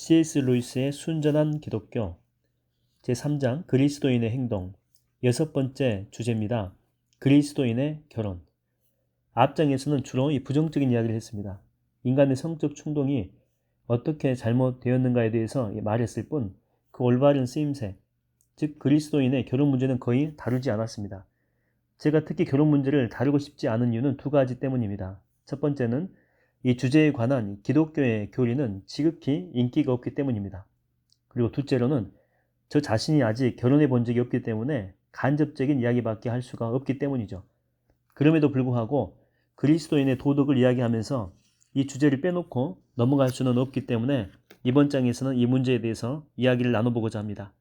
C.S. 루이스의 순전한 기독교 제3장 그리스도인의 행동 6번째 주제입니다. 그리스도인의 결혼. 앞장에서는 주로 이 부정적인 이야기를 했습니다. 인간의 성적 충동이 어떻게 잘못되었는가에 대해서 말했을 뿐 그 올바른 쓰임새, 즉 그리스도인의 결혼 문제는 거의 다루지 않았습니다. 제가 특히 결혼 문제를 다루고 싶지 않은 이유는 두 가지 때문입니다. 첫 번째는 이 주제에 관한 기독교의 교리는 지극히 인기가 없기 때문입니다. 그리고 둘째로는 저 자신이 아직 결혼해 본 적이 없기 때문에 간접적인 이야기밖에 할 수가 없기 때문이죠. 그럼에도 불구하고 그리스도인의 도덕을 이야기하면서 이 주제를 빼놓고 넘어갈 수는 없기 때문에 이번 장에서는 이 문제에 대해서 이야기를 나눠보고자 합니다.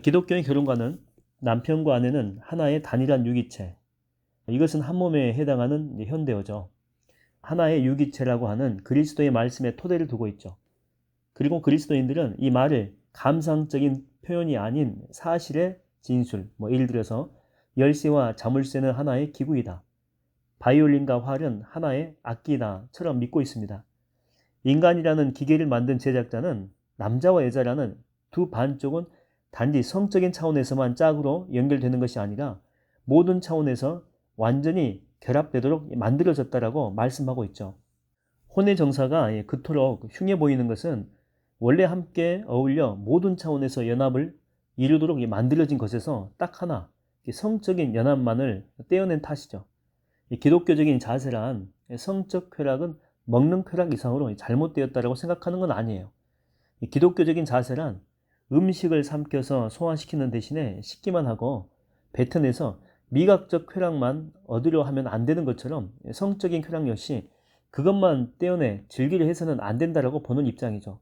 기독교의 결혼과는 남편과 아내는 하나의 단일한 유기체, 이것은 한 몸에 해당하는 현대어죠. 하나의 유기체라고 하는 그리스도의 말씀에 토대를 두고 있죠. 그리고 그리스도인들은 이 말을 감상적인 표현이 아닌 사실의 진술, 예를 들어서 열쇠와 자물쇠는 하나의 기구이다, 바이올린과 활은 하나의 악기다처럼 믿고 있습니다. 인간이라는 기계를 만든 제작자는 남자와 여자라는 두 반쪽은 단지 성적인 차원에서만 짝으로 연결되는 것이 아니라 모든 차원에서 완전히 결합되도록 만들어졌다라고 말씀하고 있죠. 혼의 정사가 그토록 흉해 보이는 것은 원래 함께 어울려 모든 차원에서 연합을 이루도록 만들어진 것에서 딱 하나, 성적인 연합만을 떼어낸 탓이죠. 기독교적인 자세란 성적 쾌락은 먹는 쾌락 이상으로 잘못되었다고 생각하는 건 아니에요. 기독교적인 자세란 음식을 삼켜서 소화시키는 대신에 씻기만 하고 뱉어내서 미각적 쾌락만 얻으려 하면 안 되는 것처럼 성적인 쾌락 역시 그것만 떼어내 즐기려 해서는 안 된다라고 보는 입장이죠.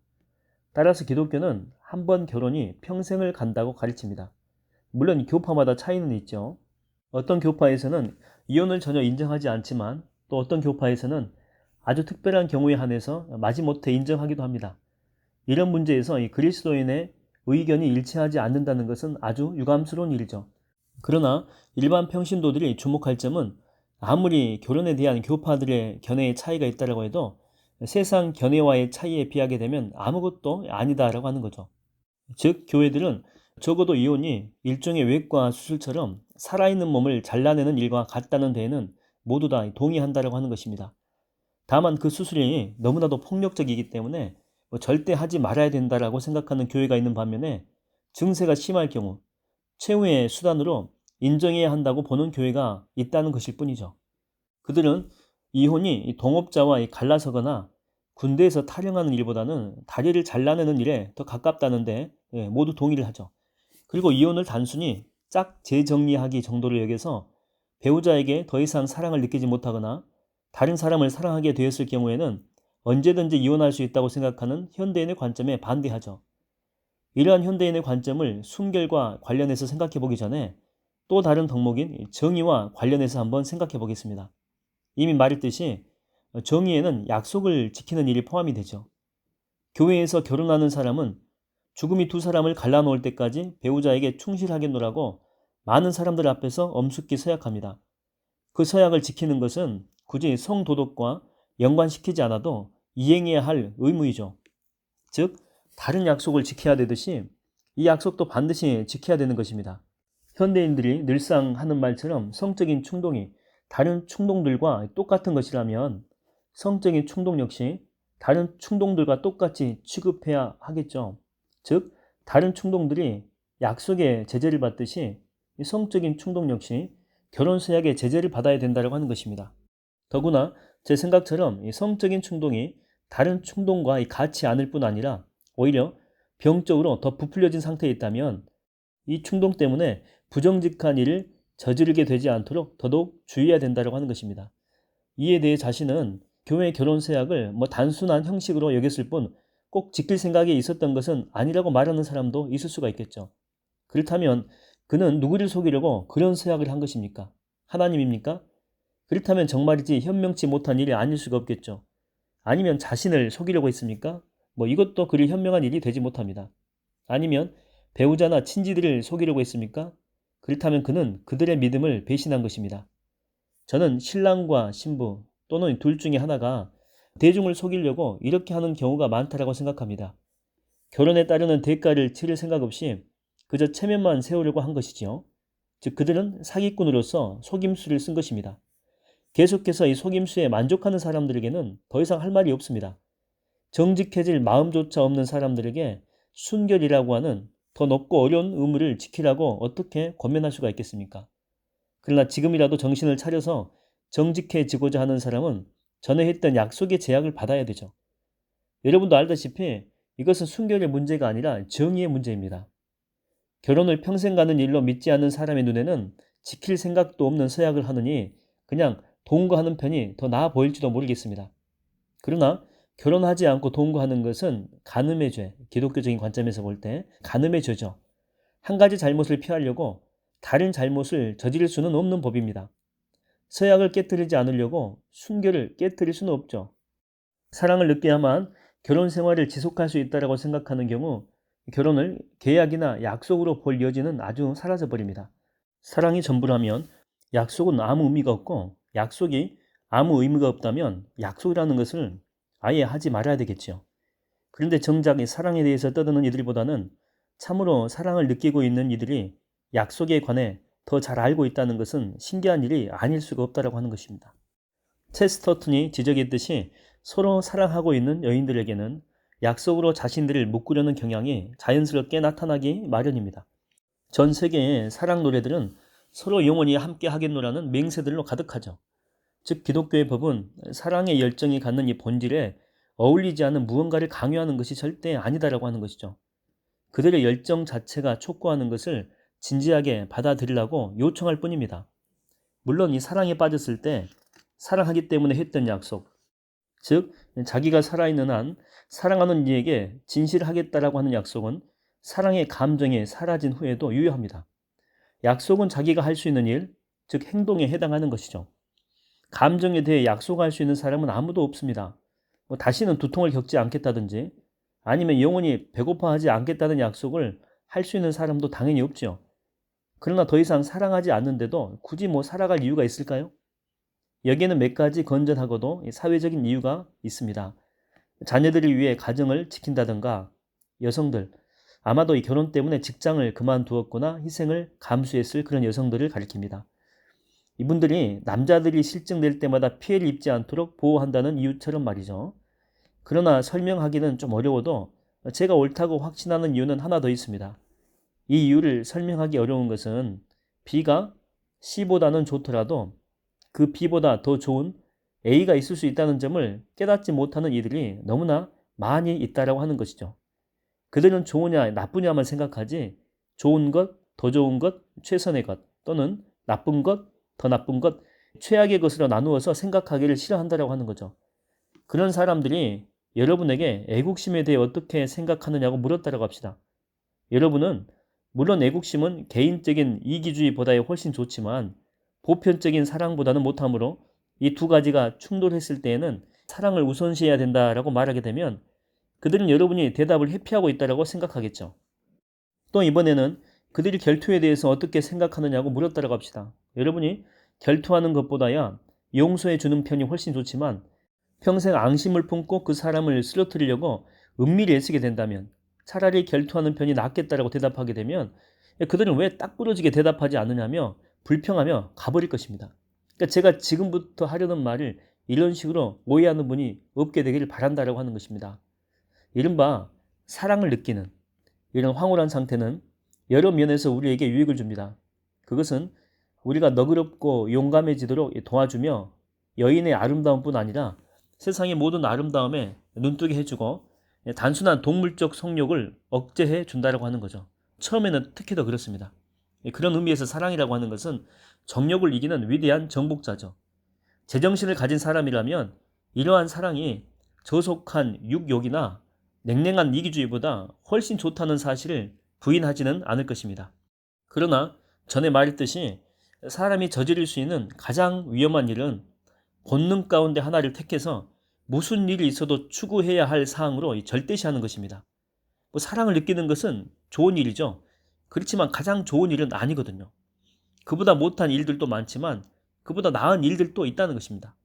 따라서 기독교는 한 번 결혼이 평생을 간다고 가르칩니다. 물론 교파마다 차이는 있죠. 어떤 교파에서는 이혼을 전혀 인정하지 않지만 또 어떤 교파에서는 아주 특별한 경우에 한해서 마지못해 인정하기도 합니다. 이런 문제에서 이 그리스도인의 의견이 일치하지 않는다는 것은 아주 유감스러운 일이죠. 그러나 일반 평신도들이 주목할 점은 아무리 결혼에 대한 교파들의 견해의 차이가 있다고 해도 세상 견해와의 차이에 비하게 되면 아무것도 아니다라고 하는 거죠. 즉 교회들은 적어도 이혼이 일종의 외과 수술처럼 살아있는 몸을 잘라내는 일과 같다는 데에는 모두 다 동의한다라고 하는 것입니다. 다만 그 수술이 너무나도 폭력적이기 때문에 절대 하지 말아야 된다라고 생각하는 교회가 있는 반면에 증세가 심할 경우 최후의 수단으로 인정해야 한다고 보는 교회가 있다는 것일 뿐이죠. 그들은 이혼이 동업자와 갈라서거나 군대에서 탈영하는 일보다는 다리를 잘라내는 일에 더 가깝다는데 모두 동의를 하죠. 그리고 이혼을 단순히 짝 재정리하기 정도로 여겨서 배우자에게 더 이상 사랑을 느끼지 못하거나 다른 사람을 사랑하게 되었을 경우에는 언제든지 이혼할 수 있다고 생각하는 현대인의 관점에 반대하죠. 이러한 현대인의 관점을 순결과 관련해서 생각해 보기 전에 또 다른 덕목인 정의와 관련해서 한번 생각해 보겠습니다. 이미 말했듯이 정의에는 약속을 지키는 일이 포함이 되죠. 교회에서 결혼하는 사람은 죽음이 두 사람을 갈라놓을 때까지 배우자에게 충실하겠노라고 많은 사람들 앞에서 엄숙히 서약합니다. 그 서약을 지키는 것은 굳이 성도덕과 연관시키지 않아도 이행해야 할 의무이죠. 즉 다른 약속을 지켜야 되듯이 이 약속도 반드시 지켜야 되는 것입니다. 현대인들이 늘상 하는 말처럼 성적인 충동이 다른 충동들과 똑같은 것이라면 성적인 충동 역시 다른 충동들과 똑같이 취급해야 하겠죠. 즉 다른 충동들이 약속의 제재를 받듯이 성적인 충동 역시 결혼 서약의 제재를 받아야 된다고 하는 것입니다. 더구나 제 생각처럼 성적인 충동이 다른 충동과 같지 않을 뿐 아니라 오히려 병적으로 더 부풀려진 상태에 있다면 이 충동 때문에 부정직한 일을 저지르게 되지 않도록 더더욱 주의해야 된다고 하는 것입니다. 이에 대해 자신은 교회 결혼 서약을 단순한 형식으로 여겼을 뿐 꼭 지킬 생각이 있었던 것은 아니라고 말하는 사람도 있을 수가 있겠죠. 그렇다면 그는 누구를 속이려고 그런 서약을 한 것입니까? 하나님입니까? 그렇다면 정말이지 현명치 못한 일이 아닐 수가 없겠죠. 아니면 자신을 속이려고 했습니까? 이것도 그리 현명한 일이 되지 못합니다. 아니면 배우자나 친지들을 속이려고 했습니까? 그렇다면 그는 그들의 믿음을 배신한 것입니다. 저는 신랑과 신부 또는 둘 중에 하나가 대중을 속이려고 이렇게 하는 경우가 많다고 생각합니다. 결혼에 따르는 대가를 치를 생각 없이 그저 체면만 세우려고 한 것이지요. 즉 그들은 사기꾼으로서 속임수를 쓴 것입니다. 계속해서 이 속임수에 만족하는 사람들에게는 더 이상 할 말이 없습니다. 정직해질 마음조차 없는 사람들에게 순결이라고 하는 더 높고 어려운 의무를 지키라고 어떻게 권면할 수가 있겠습니까? 그러나 지금이라도 정신을 차려서 정직해지고자 하는 사람은 전에 했던 약속의 제약을 받아야 되죠. 여러분도 알다시피 이것은 순결의 문제가 아니라 정의의 문제입니다. 결혼을 평생 가는 일로 믿지 않는 사람의 눈에는 지킬 생각도 없는 서약을 하느니 그냥 동거하는 편이 더 나아 보일지도 모르겠습니다. 그러나 결혼하지 않고 동거하는 것은 간음의 죄, 기독교적인 관점에서 볼 때 간음의 죄죠. 한 가지 잘못을 피하려고 다른 잘못을 저지를 수는 없는 법입니다. 서약을 깨뜨리지 않으려고 순결을 깨뜨릴 수는 없죠. 사랑을 느껴야만 결혼 생활을 지속할 수 있다고 생각하는 경우 결혼을 계약이나 약속으로 볼 여지는 아주 사라져 버립니다. 사랑이 전부라면 약속은 아무 의미가 없고 약속이 아무 의미가 없다면 약속이라는 것을 아예 하지 말아야 되겠죠. 그런데 정작 이 사랑에 대해서 떠드는 이들보다는 참으로 사랑을 느끼고 있는 이들이 약속에 관해 더 잘 알고 있다는 것은 신기한 일이 아닐 수가 없다고 하는 것입니다. 체스터튼이 지적했듯이 서로 사랑하고 있는 여인들에게는 약속으로 자신들을 묶으려는 경향이 자연스럽게 나타나기 마련입니다. 전 세계의 사랑 노래들은 서로 영원히 함께 하겠노라는 맹세들로 가득하죠. 즉 기독교의 법은 사랑의 열정이 갖는 이 본질에 어울리지 않는 무언가를 강요하는 것이 절대 아니다라고 하는 것이죠. 그들의 열정 자체가 촉구하는 것을 진지하게 받아들이라고 요청할 뿐입니다. 물론 이 사랑에 빠졌을 때 사랑하기 때문에 했던 약속, 즉 자기가 살아있는 한 사랑하는 이에게 진실하겠다라고 하는 약속은 사랑의 감정이 사라진 후에도 유효합니다. 약속은 자기가 할 수 있는 일, 즉 행동에 해당하는 것이죠. 감정에 대해 약속할 수 있는 사람은 아무도 없습니다. 다시는 두통을 겪지 않겠다든지 아니면 영원히 배고파하지 않겠다는 약속을 할 수 있는 사람도 당연히 없죠. 그러나 더 이상 사랑하지 않는데도 굳이 살아갈 이유가 있을까요? 여기에는 몇 가지 건전하고도 사회적인 이유가 있습니다. 자녀들을 위해 가정을 지킨다든가 여성들, 아마도 이 결혼 때문에 직장을 그만두었거나 희생을 감수했을 그런 여성들을 가리킵니다. 이분들이 남자들이 실증낼 때마다 피해를 입지 않도록 보호한다는 이유처럼 말이죠. 그러나 설명하기는 좀 어려워도 제가 옳다고 확신하는 이유는 하나 더 있습니다. 이 이유를 설명하기 어려운 것은 B가 C보다는 좋더라도 그 B보다 더 좋은 A가 있을 수 있다는 점을 깨닫지 못하는 이들이 너무나 많이 있다라고 하는 것이죠. 그들은 좋으냐 나쁘냐만 생각하지 좋은 것, 더 좋은 것, 최선의 것 또는 나쁜 것, 더 나쁜 것, 최악의 것으로 나누어서 생각하기를 싫어한다라고 하는 거죠. 그런 사람들이 여러분에게 애국심에 대해 어떻게 생각하느냐고 물었다라고 합시다. 여러분은 물론 애국심은 개인적인 이기주의보다야 훨씬 좋지만 보편적인 사랑보다는 못하므로 이 두 가지가 충돌했을 때에는 사랑을 우선시해야 된다라고 말하게 되면 그들은 여러분이 대답을 회피하고 있다라고 생각하겠죠. 또 이번에는 그들이 결투에 대해서 어떻게 생각하느냐고 물었다라고 합시다. 여러분이 결투하는 것보다야 용서해 주는 편이 훨씬 좋지만 평생 앙심을 품고 그 사람을 쓰러뜨리려고 은밀히 애쓰게 된다면 차라리 결투하는 편이 낫겠다라고 대답하게 되면 그들은 왜 딱 부러지게 대답하지 않느냐며 불평하며 가버릴 것입니다. 그러니까 제가 지금부터 하려는 말을 이런 식으로 오해하는 분이 없게 되기를 바란다라고 하는 것입니다. 이른바 사랑을 느끼는 이런 황홀한 상태는 여러 면에서 우리에게 유익을 줍니다. 그것은 우리가 너그럽고 용감해지도록 도와주며 여인의 아름다움뿐 아니라 세상의 모든 아름다움에 눈뜨게 해주고 단순한 동물적 성욕을 억제해 준다라고 하는 거죠. 처음에는 특히 더 그렇습니다. 그런 의미에서 사랑이라고 하는 것은 정욕을 이기는 위대한 정복자죠. 제정신을 가진 사람이라면 이러한 사랑이 저속한 육욕이나 냉랭한 이기주의보다 훨씬 좋다는 사실을 부인하지는 않을 것입니다. 그러나 전에 말했듯이 사람이 저지를 수 있는 가장 위험한 일은 본능 가운데 하나를 택해서 무슨 일이 있어도 추구해야 할 사항으로 절대시하는 것입니다. 사랑을 느끼는 것은 좋은 일이죠. 그렇지만 가장 좋은 일은 아니거든요. 그보다 못한 일들도 많지만 그보다 나은 일들도 있다는 것입니다.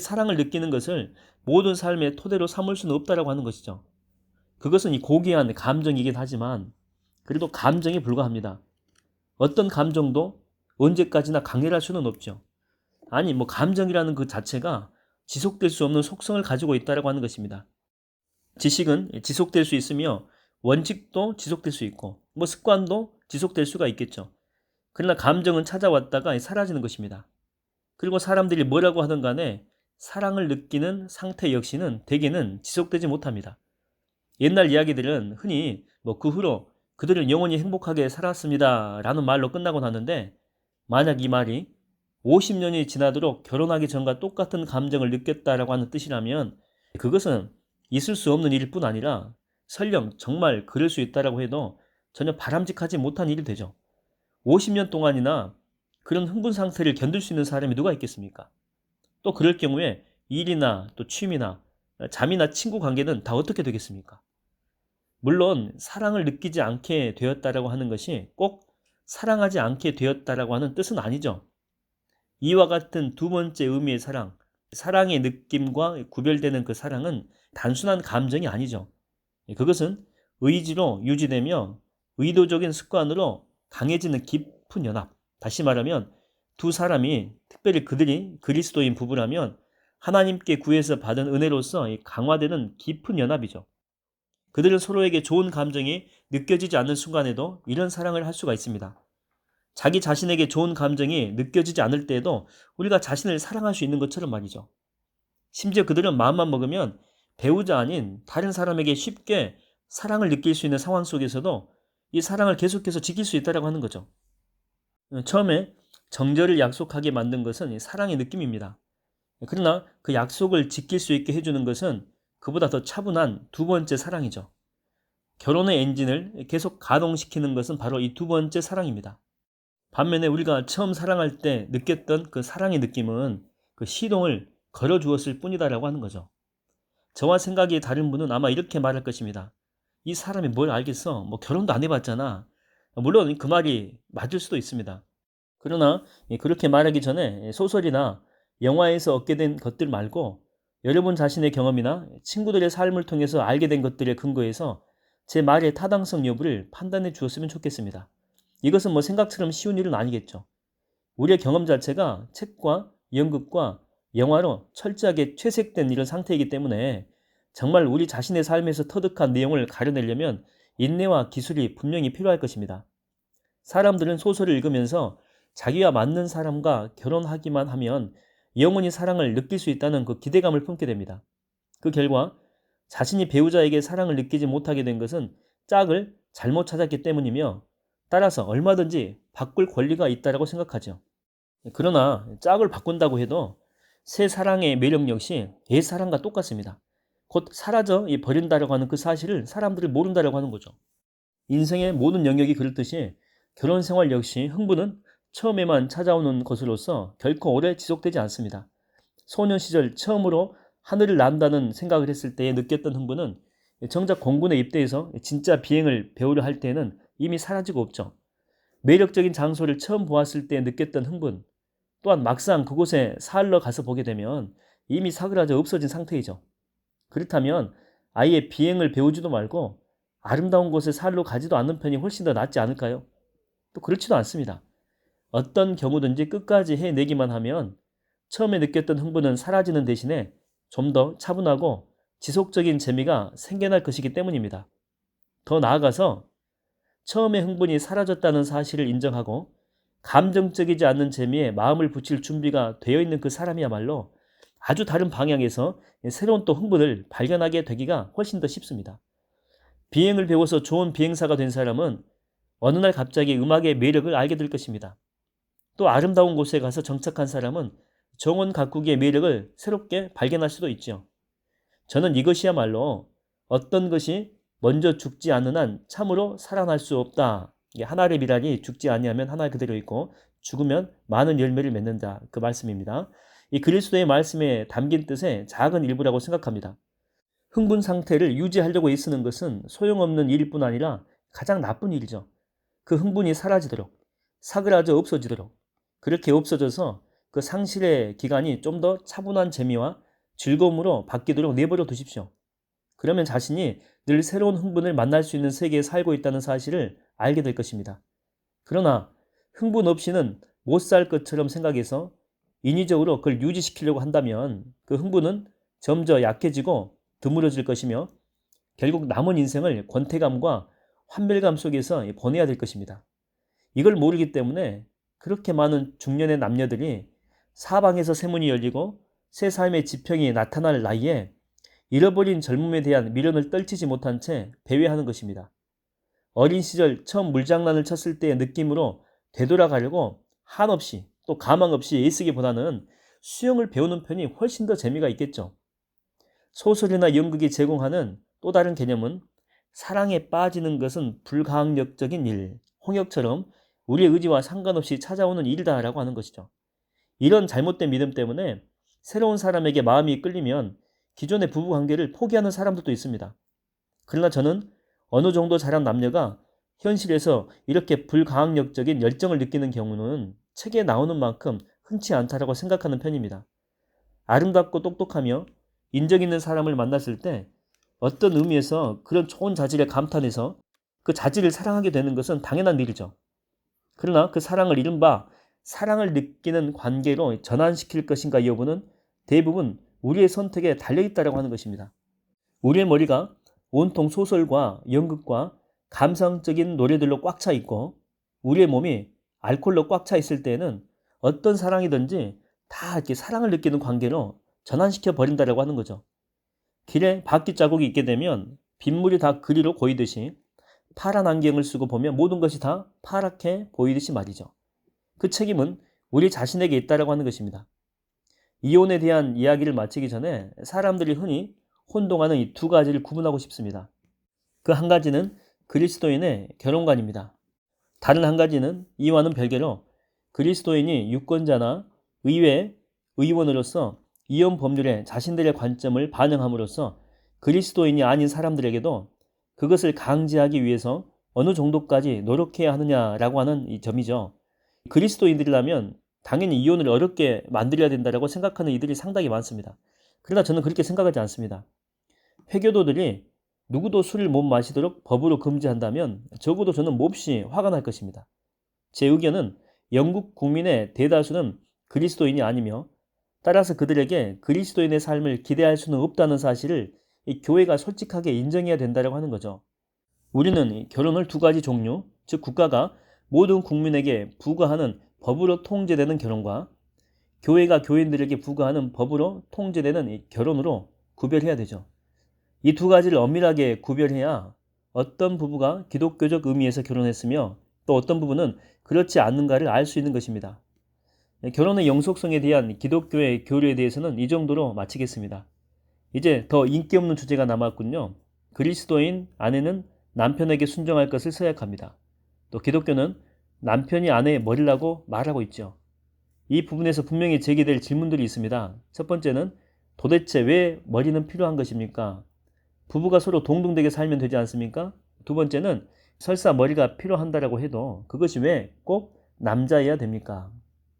사랑을 느끼는 것을 모든 삶의 토대로 삼을 수는 없다라고 하는 것이죠. 그것은 이 고귀한 감정이긴 하지만 그래도 감정에 불과합니다. 어떤 감정도 언제까지나 강렬할 수는 없죠. 아니 뭐 감정이라는 그 자체가 지속될 수 없는 속성을 가지고 있다고 하는 것입니다. 지식은 지속될 수 있으며 원칙도 지속될 수 있고 뭐 습관도 지속될 수가 있겠죠. 그러나 감정은 찾아왔다가 사라지는 것입니다. 그리고 사람들이 뭐라고 하든 간에 사랑을 느끼는 상태 역시는 대개는 지속되지 못합니다. 옛날 이야기들은 흔히 뭐 그 후로 그들은 영원히 행복하게 살았습니다 라는 말로 끝나곤 하는데, 만약 이 말이 50년이 지나도록 결혼하기 전과 똑같은 감정을 느꼈다라고 하는 뜻이라면 그것은 있을 수 없는 일일 뿐 아니라 설령 정말 그럴 수 있다라고 해도 전혀 바람직하지 못한 일이 되죠. 50년 동안이나 그런 흥분 상태를 견딜 수 있는 사람이 누가 있겠습니까? 또 그럴 경우에 일이나 또 취미나 잠이나 친구 관계는 다 어떻게 되겠습니까? 물론 사랑을 느끼지 않게 되었다라고 하는 것이 꼭 사랑하지 않게 되었다라고 하는 뜻은 아니죠. 이와 같은 두 번째 의미의 사랑, 사랑의 느낌과 구별되는 그 사랑은 단순한 감정이 아니죠. 그것은 의지로 유지되며 의도적인 습관으로 강해지는 깊은 연합. 다시 말하면 두 사람이, 특별히 그들이 그리스도인 부부라면 하나님께 구해서 받은 은혜로서 강화되는 깊은 연합이죠. 그들은 서로에게 좋은 감정이 느껴지지 않는 순간에도 이런 사랑을 할 수가 있습니다. 자기 자신에게 좋은 감정이 느껴지지 않을 때에도 우리가 자신을 사랑할 수 있는 것처럼 말이죠. 심지어 그들은 마음만 먹으면 배우자 아닌 다른 사람에게 쉽게 사랑을 느낄 수 있는 상황 속에서도 이 사랑을 계속해서 지킬 수 있다고 하는 거죠. 처음에 정절을 약속하게 만든 것은 사랑의 느낌입니다. 그러나 그 약속을 지킬 수 있게 해주는 것은 그보다 더 차분한 두 번째 사랑이죠. 결혼의 엔진을 계속 가동시키는 것은 바로 이 두 번째 사랑입니다. 반면에 우리가 처음 사랑할 때 느꼈던 그 사랑의 느낌은 그 시동을 걸어주었을 뿐이다라고 하는 거죠. 저와 생각이 다른 분은 아마 이렇게 말할 것입니다. 이 사람이 뭘 알겠어? 뭐 결혼도 안 해봤잖아. 물론 그 말이 맞을 수도 있습니다. 그러나 그렇게 말하기 전에 소설이나 영화에서 얻게 된 것들 말고 여러분 자신의 경험이나 친구들의 삶을 통해서 알게 된 것들에 근거해서 제 말의 타당성 여부를 판단해 주었으면 좋겠습니다. 이것은 뭐 생각처럼 쉬운 일은 아니겠죠. 우리의 경험 자체가 책과 연극과 영화로 철저하게 채색된 이런 상태이기 때문에 정말 우리 자신의 삶에서 터득한 내용을 가려내려면 인내와 기술이 분명히 필요할 것입니다. 사람들은 소설을 읽으면서 자기와 맞는 사람과 결혼하기만 하면 영원히 사랑을 느낄 수 있다는 그 기대감을 품게 됩니다. 그 결과 자신이 배우자에게 사랑을 느끼지 못하게 된 것은 짝을 잘못 찾았기 때문이며 따라서 얼마든지 바꿀 권리가 있다고 생각하죠. 그러나 짝을 바꾼다고 해도 새 사랑의 매력 역시 옛 사랑과 똑같습니다. 곧 사라져 버린다라고 하는 그 사실을 사람들이 모른다라고 하는 거죠. 인생의 모든 영역이 그렇듯이 결혼 생활 역시 흥분은 처음에만 찾아오는 것으로서 결코 오래 지속되지 않습니다. 소년 시절 처음으로 하늘을 난다는 생각을 했을 때 느꼈던 흥분은 정작 공군에 입대해서 진짜 비행을 배우려 할 때는 이미 사라지고 없죠. 매력적인 장소를 처음 보았을 때 느꼈던 흥분, 또한 막상 그곳에 사흘러 가서 보게 되면 이미 사그라져 없어진 상태이죠. 그렇다면 아예 비행을 배우지도 말고 아름다운 곳에 사흘로 가지도 않는 편이 훨씬 더 낫지 않을까요? 또 그렇지도 않습니다. 어떤 경우든지 끝까지 해내기만 하면 처음에 느꼈던 흥분은 사라지는 대신에 좀 더 차분하고 지속적인 재미가 생겨날 것이기 때문입니다. 더 나아가서 처음에 흥분이 사라졌다는 사실을 인정하고 감정적이지 않는 재미에 마음을 붙일 준비가 되어 있는 그 사람이야말로 아주 다른 방향에서 새로운 또 흥분을 발견하게 되기가 훨씬 더 쉽습니다. 비행을 배워서 좋은 비행사가 된 사람은 어느 날 갑자기 음악의 매력을 알게 될 것입니다. 또 아름다운 곳에 가서 정착한 사람은 정원 가꾸기의 매력을 새롭게 발견할 수도 있죠. 저는 이것이야말로 어떤 것이 먼저 죽지 않는 한 참으로 살아날 수 없다. 하나의 미랄이 죽지 아니하면 하나 그대로 있고 죽으면 많은 열매를 맺는다. 그 말씀입니다. 이 그리스도의 말씀에 담긴 뜻의 작은 일부라고 생각합니다. 흥분 상태를 유지하려고 애쓰는 것은 소용없는 일일 뿐 아니라 가장 나쁜 일이죠. 그 흥분이 사라지도록, 사그라져 없어지도록, 그렇게 없어져서 그 상실의 기간이 좀 더 차분한 재미와 즐거움으로 바뀌도록 내버려 두십시오. 그러면 자신이 늘 새로운 흥분을 만날 수 있는 세계에 살고 있다는 사실을 알게 될 것입니다. 그러나 흥분 없이는 못 살 것처럼 생각해서 인위적으로 그걸 유지시키려고 한다면 그 흥분은 점점 약해지고 드물어질 것이며 결국 남은 인생을 권태감과 환멸감 속에서 보내야 될 것입니다. 이걸 모르기 때문에 그렇게 많은 중년의 남녀들이 사방에서 세문이 열리고 새 삶의 지평이 나타날 나이에 잃어버린 젊음에 대한 미련을 떨치지 못한 채 배회하는 것입니다. 어린 시절 처음 물장난을 쳤을 때의 느낌으로 되돌아가려고 한없이 또 가망 없이 애쓰기보다는 수영을 배우는 편이 훨씬 더 재미가 있겠죠. 소설이나 연극이 제공하는 또 다른 개념은 사랑에 빠지는 것은 불가항력적인 일, 홍역처럼 우리의 의지와 상관없이 찾아오는 일이다라고 하는 것이죠. 이런 잘못된 믿음 때문에 새로운 사람에게 마음이 끌리면 기존의 부부관계를 포기하는 사람들도 있습니다. 그러나 저는 어느 정도 자란 남녀가 현실에서 이렇게 불가항력적인 열정을 느끼는 경우는 책에 나오는 만큼 흔치 않다라고 생각하는 편입니다. 아름답고 똑똑하며 인정 있는 사람을 만났을 때 어떤 의미에서 그런 좋은 자질에 감탄해서 그 자질을 사랑하게 되는 것은 당연한 일이죠. 그러나 그 사랑을 이른바 사랑을 느끼는 관계로 전환시킬 것인가 여부는 대부분 우리의 선택에 달려있다고 하는 것입니다. 우리의 머리가 온통 소설과 연극과 감성적인 노래들로 꽉 차 있고 우리의 몸이 알코올로 꽉 차 있을 때에는 어떤 사랑이든지 다 이렇게 사랑을 느끼는 관계로 전환시켜 버린다라고 하는 거죠. 길에 바퀴 자국이 있게 되면 빗물이 다 그리로 고이듯이 파란 안경을 쓰고 보면 모든 것이 다 파랗게 보이듯이 말이죠. 그 책임은 우리 자신에게 있다라고 하는 것입니다. 이혼에 대한 이야기를 마치기 전에 사람들이 흔히 혼동하는 이 두 가지를 구분하고 싶습니다. 그 한 가지는 그리스도인의 결혼관입니다. 다른 한 가지는 이와는 별개로 그리스도인이 유권자나 의회 의원으로서 이혼 법률에 자신들의 관점을 반영함으로써 그리스도인이 아닌 사람들에게도 그것을 강제하기 위해서 어느 정도까지 노력해야 하느냐라고 하는 이 점이죠. 그리스도인들이라면 당연히 이혼을 어렵게 만들어야 된다고 생각하는 이들이 상당히 많습니다. 그러나 저는 그렇게 생각하지 않습니다. 회교도들이 누구도 술을 못 마시도록 법으로 금지한다면 적어도 저는 몹시 화가 날 것입니다. 제 의견은 영국 국민의 대다수는 그리스도인이 아니며 따라서 그들에게 그리스도인의 삶을 기대할 수는 없다는 사실을 이 교회가 솔직하게 인정해야 된다고 하는 거죠. 우리는 결혼을 두 가지 종류, 즉 국가가 모든 국민에게 부과하는 법으로 통제되는 결혼과 교회가 교인들에게 부과하는 법으로 통제되는 이 결혼으로 구별해야 되죠. 이 두 가지를 엄밀하게 구별해야 어떤 부부가 기독교적 의미에서 결혼했으며 또 어떤 부부는 그렇지 않는가를 알 수 있는 것입니다. 결혼의 영속성에 대한 기독교의 교리에 대해서는 이 정도로 마치겠습니다. 이제 더 인기 없는 주제가 남았군요. 그리스도인 아내는 남편에게 순종할 것을 서약합니다. 또 기독교는 남편이 아내의 머리라고 말하고 있죠. 이 부분에서 분명히 제기될 질문들이 있습니다. 첫 번째는 도대체 왜 머리는 필요한 것입니까? 부부가 서로 동등되게 살면 되지 않습니까? 두 번째는 설사 머리가 필요한다라고 해도 그것이 왜 꼭 남자여야 됩니까?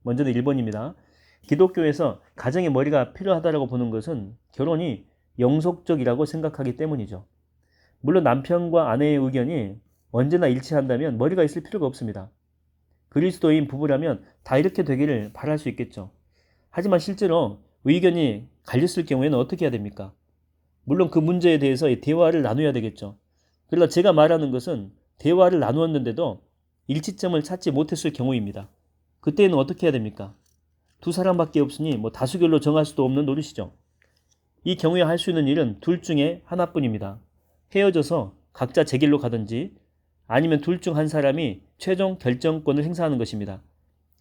먼저는 1번입니다. 기독교에서 가정의 머리가 필요하다고 보는 것은 결혼이 영속적이라고 생각하기 때문이죠. 물론 남편과 아내의 의견이 언제나 일치한다면 머리가 있을 필요가 없습니다. 그리스도인 부부라면 다 이렇게 되기를 바랄 수 있겠죠. 하지만 실제로 의견이 갈렸을 경우에는 어떻게 해야 됩니까? 물론 그 문제에 대해서 대화를 나눠야 되겠죠. 그러나 제가 말하는 것은 대화를 나누었는데도 일치점을 찾지 못했을 경우입니다. 그때는 어떻게 해야 됩니까? 두 사람밖에 없으니 다수결로 정할 수도 없는 노릇이죠. 이 경우에 할 수 있는 일은 둘 중에 하나뿐입니다. 헤어져서 각자 제 길로 가든지 아니면 둘 중 한 사람이 최종 결정권을 행사하는 것입니다.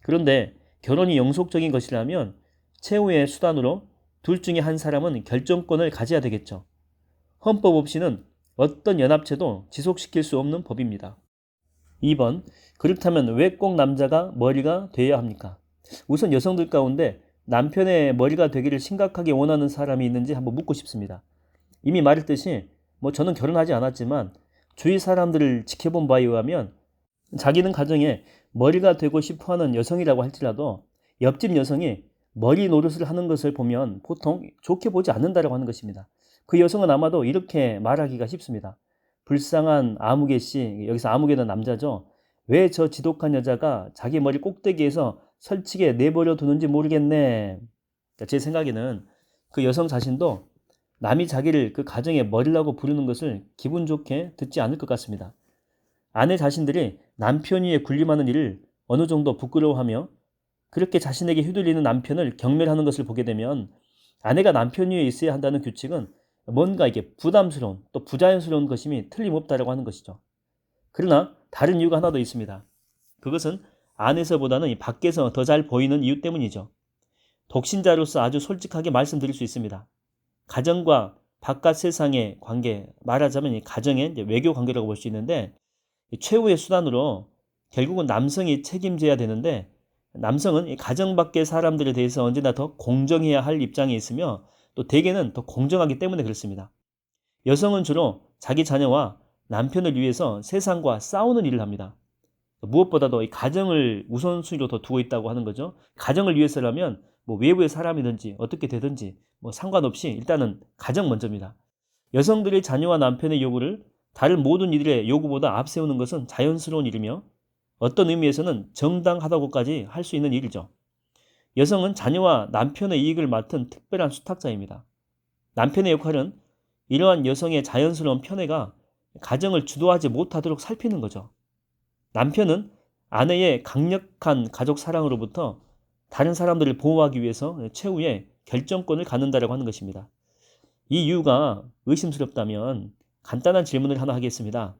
그런데 결혼이 영속적인 것이라면 최후의 수단으로 둘 중에 한 사람은 결정권을 가져야 되겠죠. 헌법 없이는 어떤 연합체도 지속시킬 수 없는 법입니다. 2번, 그렇다면 왜 꼭 남자가 머리가 되어야 합니까? 우선 여성들 가운데 남편의 머리가 되기를 심각하게 원하는 사람이 있는지 한번 묻고 싶습니다. 이미 말했듯이 저는 결혼하지 않았지만 주위 사람들을 지켜본 바에 의하면 자기는 가정에 머리가 되고 싶어하는 여성이라고 할지라도 옆집 여성이 머리 노릇을 하는 것을 보면 보통 좋게 보지 않는다고 하는 것입니다. 그 여성은 아마도 이렇게 말하기가 쉽습니다. 불쌍한 아무개 씨, 여기서 아무개는 남자죠. 왜 저 지독한 여자가 자기 머리 꼭대기에서 설치게 내버려 두는지 모르겠네. 제 생각에는 그 여성 자신도 남이 자기를 그 가정의 머리라고 부르는 것을 기분 좋게 듣지 않을 것 같습니다. 아내 자신들이 남편 위에 군림하는 일을 어느 정도 부끄러워하며 그렇게 자신에게 휘둘리는 남편을 경멸하는 것을 보게 되면 아내가 남편 위에 있어야 한다는 규칙은 뭔가 이게 부담스러운 또 부자연스러운 것임이 틀림없다라고 하는 것이죠. 그러나 다른 이유가 하나 더 있습니다. 그것은 안에서보다는 밖에서 더 잘 보이는 이유 때문이죠. 독신자로서 아주 솔직하게 말씀드릴 수 있습니다. 가정과 바깥 세상의 관계, 말하자면 이 가정의 외교 관계라고 볼 수 있는데 최후의 수단으로 결국은 남성이 책임져야 되는데 남성은 이 가정 밖의 사람들에 대해서 언제나 더 공정해야 할 입장에 있으며 또 대개는 더 공정하기 때문에 그렇습니다. 여성은 주로 자기 자녀와 남편을 위해서 세상과 싸우는 일을 합니다. 무엇보다도 이 가정을 우선순위로 더 두고 있다고 하는 거죠. 가정을 위해서라면 뭐 외부의 사람이든지 어떻게 되든지 뭐 상관없이 일단은 가정 먼저입니다. 여성들이 자녀와 남편의 요구를 다른 모든 이들의 요구보다 앞세우는 것은 자연스러운 일이며 어떤 의미에서는 정당하다고까지 할 수 있는 일이죠. 여성은 자녀와 남편의 이익을 맡은 특별한 수탁자입니다. 남편의 역할은 이러한 여성의 자연스러운 편애가 가정을 주도하지 못하도록 살피는 거죠. 남편은 아내의 강력한 가족 사랑으로부터 다른 사람들을 보호하기 위해서 최후의 결정권을 갖는다라고 하는 것입니다. 이 이유가 의심스럽다면 간단한 질문을 하나 하겠습니다.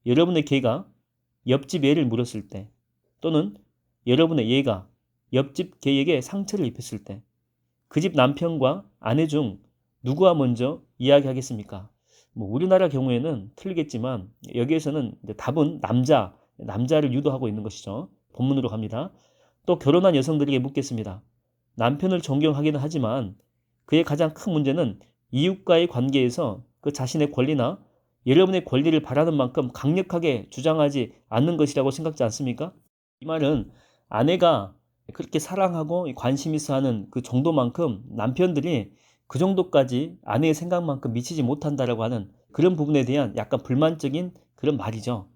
여러분의 개가 옆집 애를 물었을 때 또는 여러분의 얘가 옆집 개에게 상처를 입혔을 때 그 집 남편과 아내 중 누구와 먼저 이야기하겠습니까? 뭐 우리나라 경우에는 틀리겠지만 여기에서는 답은 남자를 유도하고 있는 것이죠. 본문으로 갑니다. 또 결혼한 여성들에게 묻겠습니다. 남편을 존경하기는 하지만 그의 가장 큰 문제는 이웃과의 관계에서 그 자신의 권리나 여러분의 권리를 바라는 만큼 강력하게 주장하지 않는 것이라고 생각지 않습니까? 이 말은 아내가 그렇게 사랑하고 관심 있어 하는 그 정도만큼 남편들이 그 정도까지 아내의 생각만큼 미치지 못한다라고 하는 그런 부분에 대한 약간 불만적인 그런 말이죠.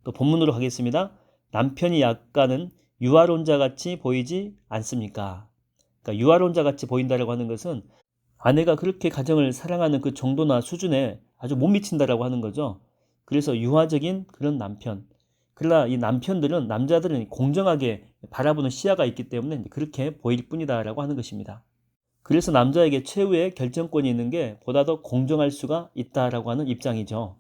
또 본문으로 가겠습니다. 남편이 약간은 유아론자 같이 보이지 않습니까? 그러니까 유아론자 같이 보인다라고 하는 것은 아내가 그렇게 가정을 사랑하는 그 정도나 수준에 아주 못 미친다라고 하는 거죠. 그래서 유아적인 그런 남편. 그러나 이 남자들은 공정하게 바라보는 시야가 있기 때문에 그렇게 보일 뿐이다라고 하는 것입니다. 그래서 남자에게 최후의 결정권이 있는 게 보다 더 공정할 수가 있다라고 하는 입장이죠.